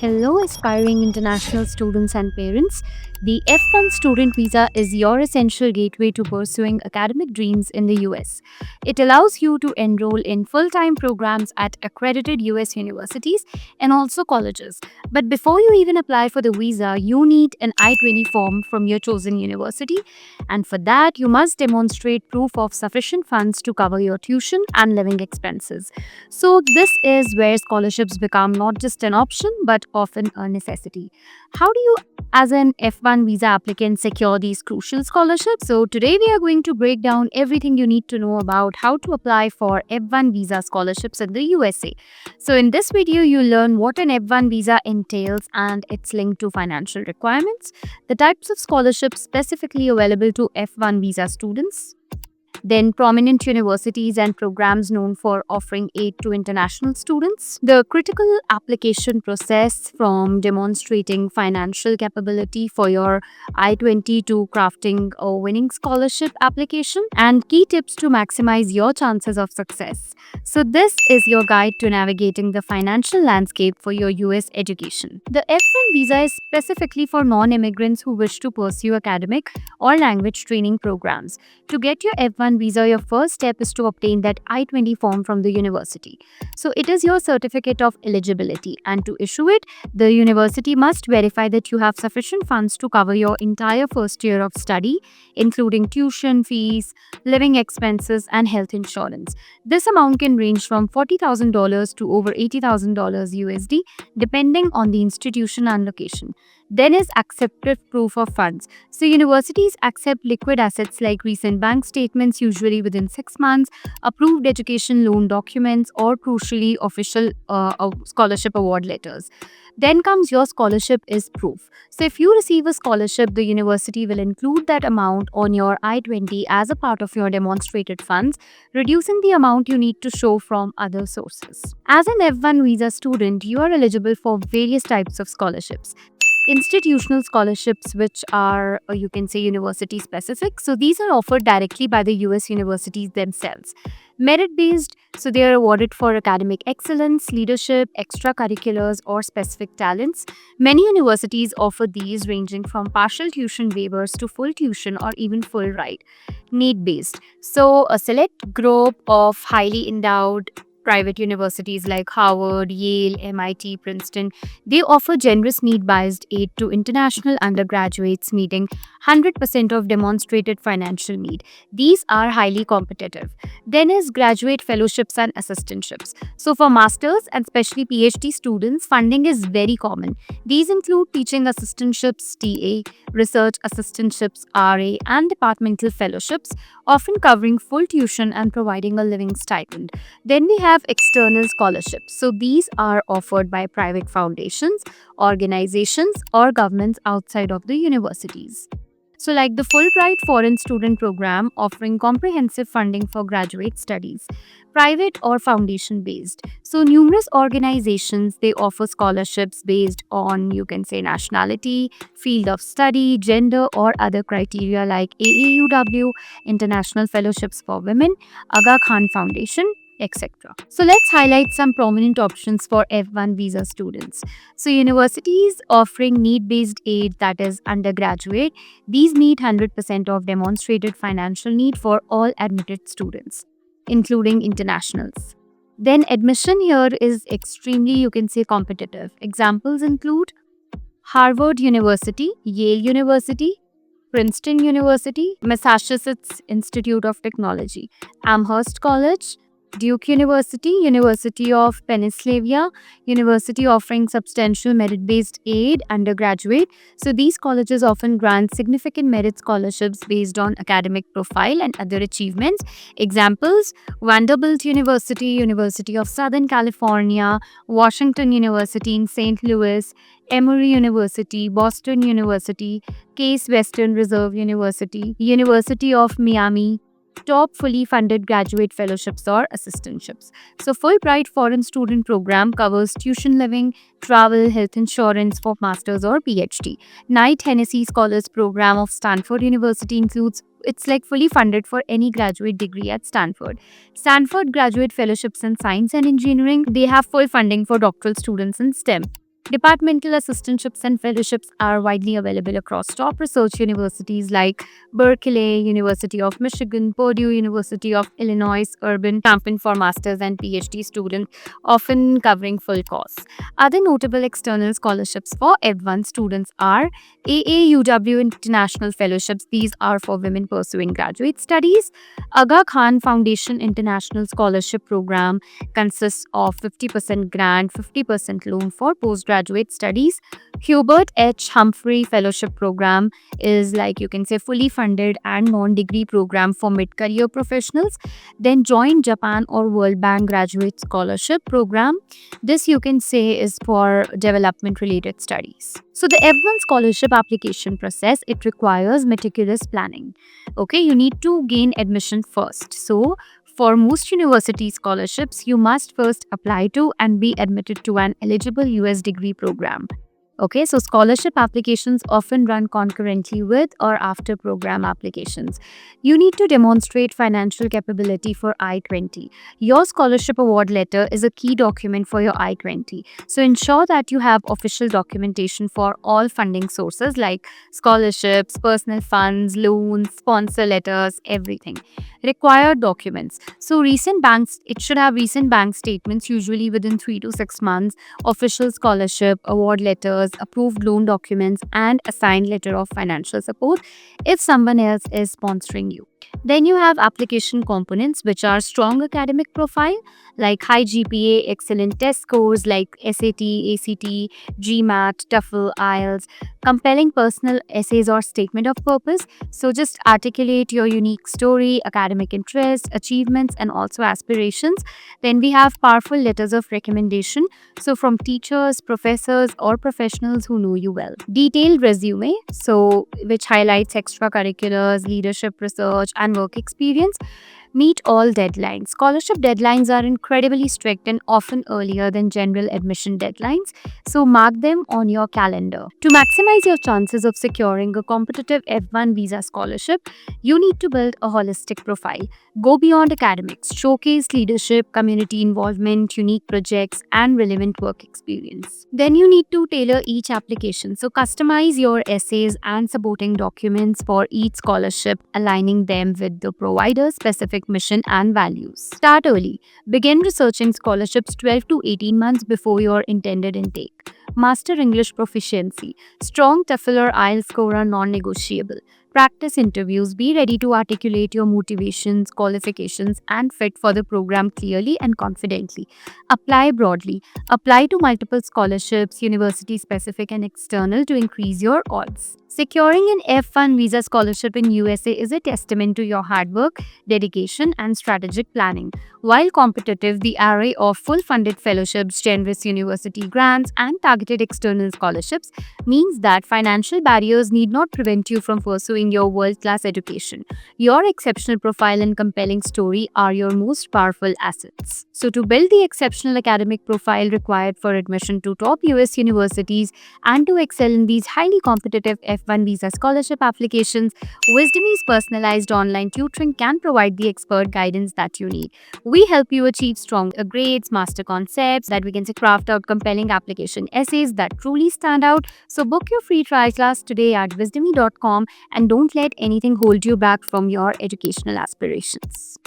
Hello, aspiring international students and parents. The F1 student visa is your essential gateway to pursuing academic dreams in the US. It allows you to enroll in full time programs at accredited US universities and also colleges. But before you even apply for the visa, you need an I-20 form from your chosen university. And for that, you must demonstrate proof of sufficient funds to cover your tuition and living expenses. So, this is where scholarships become not just an option but often a necessity. How do you, as an F1 visa applicant, secure these crucial scholarships? So, today we are going to break down everything you need to know about how to apply for F1 visa scholarships in the USA. So, in this video, you'll learn what an F1 visa entails and its link to financial requirements, the types of scholarships specifically available to F1 visa students, then prominent universities and programs known for offering aid to international students, the critical application process from demonstrating financial capability for your I-20 to crafting a winning scholarship application, and key tips to maximize your chances of success. So this is your guide to navigating the financial landscape for your US education. The F1 visa is specifically for non-immigrants who wish to pursue academic or language training programs. To get your F1 visa, your first step is to obtain that I-20 form from the university. So it is your certificate of eligibility, and to issue it, the university must verify that you have sufficient funds to cover your entire first year of study, including tuition fees, living expenses, and health insurance. This amount can range from $40,000 to over $80,000 USD, depending on the institution and location. Then is accepted proof of funds. So universities accept liquid assets like recent bank statements, usually within 6 months, approved education loan documents, or crucially official scholarship award letters. Then comes your scholarship is proof. So if you receive a scholarship, the university will include that amount on your I-20 as a part of your demonstrated funds, reducing the amount you need to show from other sources. As an F1 visa student, you are eligible for various types of scholarships. Institutional scholarships, which are, you can say, university specific. So these are offered directly by the US universities themselves. Merit based, so they are awarded for academic excellence, leadership, extracurriculars, or specific talents. Many universities offer these, ranging from partial tuition waivers to full tuition or even full ride. Need based, so a select group of highly endowed private universities like Harvard, Yale, MIT, Princeton, they offer generous need-based aid to international undergraduates meeting 100% of demonstrated financial need. These are highly competitive. Then is graduate fellowships and assistantships. So for masters and especially PhD students, funding is very common. These include teaching assistantships, TA, research assistantships, RA, and departmental fellowships, often covering full tuition and providing a living stipend. Then we have external scholarships. So these are offered by private foundations, organizations, or governments outside of the universities. So like the Fulbright Foreign Student Program, offering comprehensive funding for graduate studies, private or foundation based. So numerous organizations, they offer scholarships based on, you can say, nationality, field of study, gender, or other criteria like AAUW, International Fellowships for Women, Aga Khan Foundation, etc. So let's highlight some prominent options for F1 visa students. So universities offering need-based aid, that is undergraduate, these meet 100% of demonstrated financial need for all admitted students, including internationals. Then admission here is extremely, you can say, competitive. Examples include Harvard University, Yale University, Princeton University, Massachusetts Institute of Technology, Amherst College, Duke University, University of Pennsylvania, university offering substantial merit-based aid, undergraduate. So these colleges often grant significant merit scholarships based on academic profile and other achievements. Examples: Vanderbilt University, University of Southern California, Washington University in St. Louis, Emory University, Boston University, Case Western Reserve University, University of Miami. Top fully funded graduate fellowships or assistantships. So Fulbright Foreign Student Program covers tuition, living, travel, health insurance for masters or PhD. Knight Hennessy Scholars Program of Stanford University includes, it's like fully funded for any graduate degree at Stanford. Stanford Graduate Fellowships in Science and Engineering, they have full funding for doctoral students in STEM. Departmental assistantships and fellowships are widely available across top research universities like Berkeley, University of Michigan, Purdue, University of Illinois, Urban-Champaign for masters and PhD students, often covering full course. Other notable external scholarships for F1 students are AAUW International Fellowships. These are for women pursuing graduate studies. Aga Khan Foundation International Scholarship Program consists of 50% grant, 50% loan for postgraduate studies. Hubert H. Humphrey Fellowship Program is, like you can say, fully funded and non-degree program for mid-career professionals. Then Joint Japan or World Bank Graduate Scholarship Program. This, you can say, is for development related studies. So the F1 scholarship application process, it requires meticulous planning. Okay, you need to gain admission first. So for most university scholarships, you must first apply to and be admitted to an eligible US degree program. Okay, so scholarship applications often run concurrently with or after program applications. You need to demonstrate financial capability for I-20. Your scholarship award letter is a key document for your I-20. So ensure that you have official documentation for all funding sources like scholarships, personal funds, loans, sponsor letters, everything. Required documents. So it should have recent bank statements, usually within 3 to 6 months, official scholarship, award letters, approved loan documents, and a signed letter of financial support if someone else is sponsoring you. Then you have application components, which are strong academic profile like high GPA, excellent test scores like SAT, ACT, GMAT, TOEFL, IELTS, compelling personal essays or statement of purpose. So just articulate your unique story, academic interest, achievements, and also aspirations. Then we have powerful letters of recommendation. So from teachers, professors, or professionals who know you well. Detailed resume, so which highlights extracurriculars, leadership, research, and work experience. Meet all deadlines. Scholarship deadlines are incredibly strict and often earlier than general admission deadlines, so mark them on your calendar. To maximize your chances of securing a competitive F1 visa scholarship, you need to build a holistic profile. Go beyond academics, showcase leadership, community involvement, unique projects, and relevant work experience. Then you need to tailor each application. So customize your essays and supporting documents for each scholarship, aligning them with the provider's specific mission and values. Start early. Begin researching scholarships 12 to 18 months before your intended intake. Master English proficiency. Strong TOEFL or IELTS score are non-negotiable. Practice interviews. Be ready to articulate your motivations, qualifications, and fit for the program clearly and confidently. Apply broadly. Apply to multiple scholarships, university specific and external, to increase your odds. Securing an F1 visa scholarship in USA is a testament to your hard work, dedication, and strategic planning. While competitive, the array of full-funded fellowships, generous university grants, and targeted external scholarships means that financial barriers need not prevent you from pursuing your world-class education. Your exceptional profile and compelling story are your most powerful assets. So to build the exceptional academic profile required for admission to top US universities and to excel in these highly competitive F1 visa scholarship applications, Wisdomy's personalized online tutoring can provide the expert guidance that you need. We help you achieve strong grades, master concepts, that we can say craft out compelling application essays that truly stand out. So book your free trial class today at wisdomy.com and don't let anything hold you back from your educational aspirations.